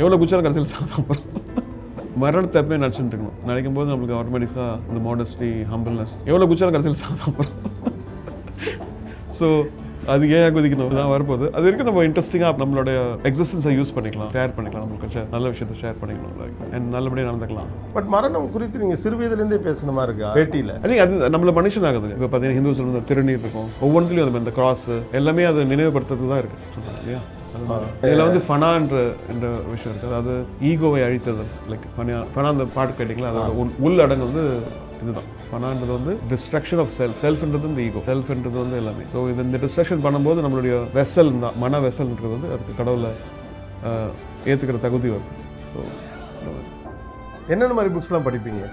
எவ்வளோ குச்சாலும் கடைசியில் சாப்பிட்றோம். மரணத்தை எப்பவுமே நடிச்சுட்டு இருக்கணும். நினைக்கும் போது நம்மளுக்கு ஆட்டோமேட்டிக்காக இந்த மாடஸ்டி ஹம்பிள்னஸ் எவ்வளோ குச்சாலும் கடைசியில் சாப்பிட்றோம். ஸோ அது ஏன் குதிக்கணும் தான் வரப்போகுது. அது வரைக்கும் நம்ம இன்ட்ரெஸ்டிங்காக நம்மளோட எக்ஸிஸ்டன்ஸை யூஸ் பண்ணிக்கலாம், ஷேர் பண்ணிக்கலாம், நம்மளுக்கு நல்ல விஷயத்தை ஷேர் பண்ணிக்கணும் அண்ட் நல்லபடியாக நடந்துக்கலாம். பட் மரணம் குறித்து நீங்கள் சிறு வயதுலேருந்தே பேசுன மாதிரி இருக்கா பேட்டியில்? ஐ திங்க் அது நம்மள மனுஷன் ஆகுது. இப்போ பார்த்தீங்கன்னா ஹிந்துஸில் வந்து திருநீர் இருக்கும், ஒவ்வொன்றுலையும் அது இந்த கிராஸ் எல்லாமே அது நினைவுபடுத்துறது தான் இருக்குது இல்லையா? இதில் வந்து ஃபனான்ற என்ற விஷயம் இருக்குது. அதாவது ஈகோவை அழித்தது. லைக் ஃபனா அந்த பாட்டு கேட்டிங்களா, அதோட உள் அடங்கு வந்து இதுதான். ஃபனான்றது வந்து டிஸ்ட்ரக்ஷன் ஆஃப் செல்ஃப்ன்றது இந்த ஈகோ, செல்ஃப்ன்றது வந்து எல்லாமே. ஸோ இந்த டிஸ்ட்ரக்ஷன் பண்ணும்போது நம்மளுடைய வெசல் தான், மன வெசல்ன்றது வந்து அதுக்கு கடவுளை ஏற்றுக்கிற தகுதி வருது. ஸோ என்னென்ன மாதிரி புக்ஸ்லாம் படிப்பீங்க?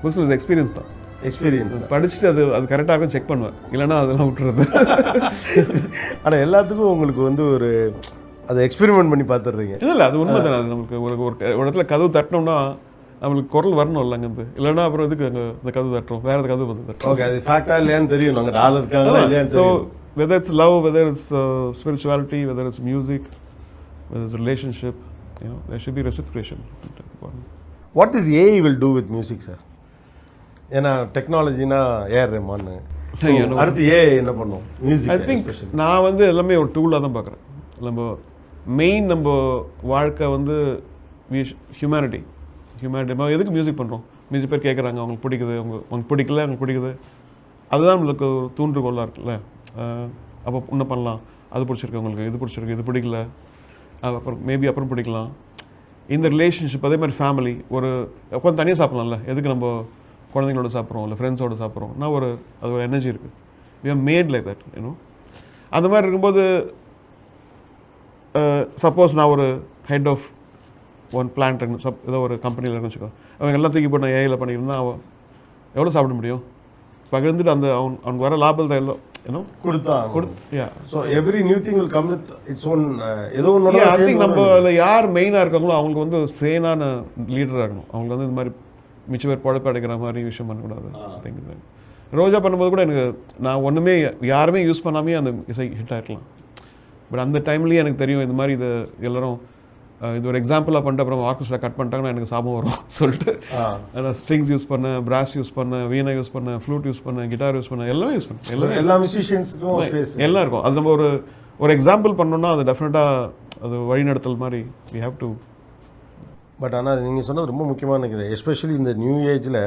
புக்ஸில் இந்த எக்ஸ்பீரியன்ஸ் தான். எக்ஸ்பீரியன்ஸ் படிச்சுட்டு அது கரெக்டாக இருக்கும் செக் பண்ணுவேன், இல்லைன்னா அதெல்லாம் விட்டுறது. ஆனால் எல்லாத்துக்கும் உங்களுக்கு வந்து ஒரு அதை எக்ஸ்பெரிமெண்ட் பண்ணி பார்த்துடுறீங்க. இல்லை அது உண்மை தானே. அது நமக்கு ஒரு இடத்துல கதவு தட்டினோம்னா நம்மளுக்கு குரல் வரணும் இல்லை அங்கேருந்து, இல்லைன்னா அப்புறம் எதுக்கு அங்கே இந்த கதவு தட்டுறோம், வேறு கதவு வந்து தட்டுறோம். ஓகே, அது ஃபேக்டாக இல்லையான்னு தெரியும், நாங்கள் ராதர் இருக்காங்களா இல்லையான்னு. So whether it's love, whether it's spirituality, whether it's music, whether it's relationship, there should be reciprocation. What is AI will do with music, sir? ஏன்னா டெக்னாலஜினா ஏஆர் ரஹ்மான், அடுத்து ஏஐ என்ன பண்ணும் மியூசிக்? ஐ திங்க் நான் வந்து எல்லாமே ஒரு டூலாக தான் பார்க்குறேன். நம்ம மெயின் நம்ம வாழ்க்கை வந்து ஹியூமனிட்டி. நம்ம எதுக்கு மியூசிக் பண்ணுறோம்? மியூசிக் பேர் கேட்குறாங்க, அவங்களுக்கு பிடிக்குது, அவங்களுக்கு பிடிக்கல, அவங்களுக்கு பிடிக்குது. அதுதான் நம்மளுக்கு ஒரு தூண்டுகோலாக இருக்குல்ல. அப்போ இன்னும் பண்ணலாம், அது பிடிச்சிருக்கு உங்களுக்கு, இது பிடிச்சிருக்கு, இது பிடிக்கல, அப்புறம் மேபி அப்புறம் பிடிக்கலாம். இந்த ரிலேஷன்ஷிப் அதே மாதிரி ஃபேமிலி, ஒரு உட்காந்து தனியாக சாப்பிட்லாம்ல, எதுக்கு நம்ம குழந்தைங்களோட சாப்பிட்றோம் இல்லை ஃப்ரெண்ட்ஸோடு சாப்பிட்றோம். நான் அது ஒரு எனர்ஜி இருக்குது. We are made like that you know. அந்த மாதிரி இருக்கும்போது சப்போஸ் நான் ஒரு ஹெட் ஆஃப் ஒன் பிளான்ட் ஏதோ ஒரு கம்பெனியில் இருக்குன்னு வச்சுக்கோ, அவங்க எல்லாம் தூக்கி போட்டு நான் ஏஐயில் பண்ணியிருந்தா அவன் எவ்வளோ சாப்பிட முடியும்? பகிர்ந்துட்டு அந்த அவனுக்கு வர லாபத்தை எல்லாம் நம்ம அதில் யார் மெயினாக இருக்காங்களோ அவங்களுக்கு வந்து சேனான லீடராக இருக்கணும். அவங்களுக்கு வந்து இந்த மாதிரி மிச்ச பேர் பழப்பு அடைக்கிற மாதிரி விஷயம் பண்ணக்கூடாது. ரோஜா பண்ணும்போது கூட எனக்கு நான் ஒன்றுமே யாருமே யூஸ் பண்ணாமே அந்த இசை ஹிட் ஆகிருக்கலாம். பட் அந்த டைம்லேயே எனக்கு தெரியும் இந்த மாதிரி இது எல்லோரும் இது ஒரு எக்ஸாம்பிளாக பண்ணிட்டு அப்புறம் ஆர்கெஸ்ட்ரா கட் பண்ணிட்டாங்கன்னா எனக்கு சாபம் வரும் சொல்லிட்டு நான் ஸ்ட்ரிங்ஸ் யூஸ் பண்ணேன், பிராஸ் யூஸ் பண்ணேன், வீணை யூஸ் பண்ணேன், ஃப்ளூட் யூஸ் பண்ணேன், கிட்டார் யூஸ் பண்ணேன், எல்லாமே யூஸ் பண்ணேன். எல்லா மியூசிஷியன்ஸுக்கும் எல்லாம் இருக்கும். அது நம்ம ஒரு எக்ஸாம்பிள் பண்ணோம்னா அது டெஃபினட்டாக அது வழிநடத்தல் மாதிரி வி ஹேவ் டு. பட் ஆனால் நீங்கள் சொன்னது ரொம்ப முக்கியமாக இருக்குது. எஸ்பெஷலி இந்த நியூ ஏஜில்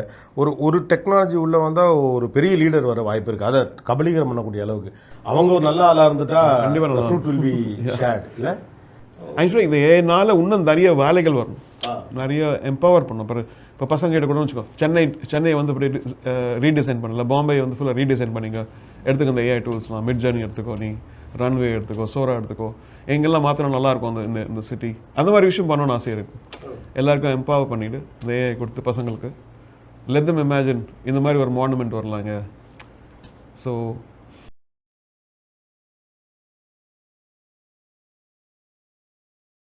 ஒரு டெக்னாலஜி உள்ளே வந்தால் ஒரு பெரிய லீடர் வர வாய்ப்பு இருக்குது. அதை கபலீகரம் பண்ணக்கூடிய அளவுக்கு அவங்க ஒரு நல்ல ஆளாக இருந்துட்டா கண்டிப்பாக ஃப்ரூட் வில் பி ஷேர்ட் இல்லை. ஆக்சுவலாக இந்த ஏனால இன்னும் நிறைய வேலைகள் வரும், நிறைய எம்பவர் பண்ணும். இப்போ பசங்க கிட்ட கூட வச்சுக்கோ, சென்னை வந்து இப்படி ரீடிசைன் பண்ணல, பாம்பே வந்து ஃபுல்லாக ரீடிசைன் பண்ணிங்க, எடுத்துக்க இந்த ஏஐ டூல்ஸ்லாம், மிட் ஜர்னி எடுத்துக்கோ, நீ ரன்வே எடுத்துக்கோ, சோரா எடுத்துக்கோ, எங்கெல்லாம் மாத்திரம் நல்லாயிருக்கும் இந்த சிட்டி. அந்த மாதிரி விஷயம் பண்ணணும்னு ஆசை இருக்குது. எல்லாருக்கும் எம்பவர் பண்ணிவிட்டு இந்த ஏஐ கொடுத்து பசங்களுக்கு லெட் தெம் இமேஜின் இந்த மாதிரி ஒரு மானுமெண்ட் வரலாங்க. ஸோ